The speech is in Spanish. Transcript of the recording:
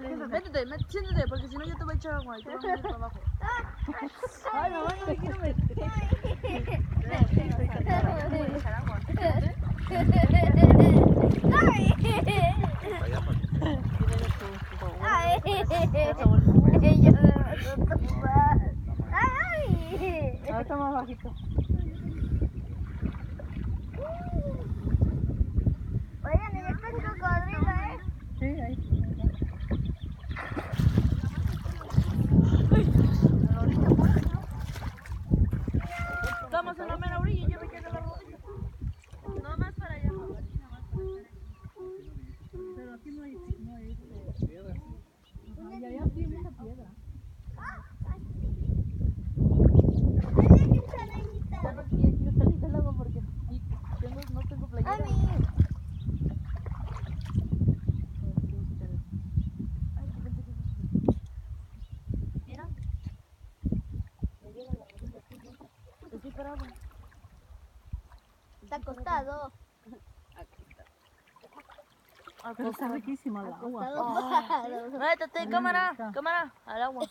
Métete, siéntate, porque si no yo te voy a echar agua y te vas a venir para abajo. Ay, mamá, no me quiero meter. Ahora está más bajito. Oigan, ¿y este es cocodrilo, Sí, ahí. Estamos en la mera orilla y yo me quedo en la rodilla. No más para allá, mamá. Nada más para estar aquí. Pero aquí no hay piedras. Ajá, y allá sí hay mucha piedra. Ya no quiero salir del agua porque aquí no tengo playera. Mira. Estoy parado. Está acostado. Pero está riquísima el agua. Acostado. Métete, cámara, al agua.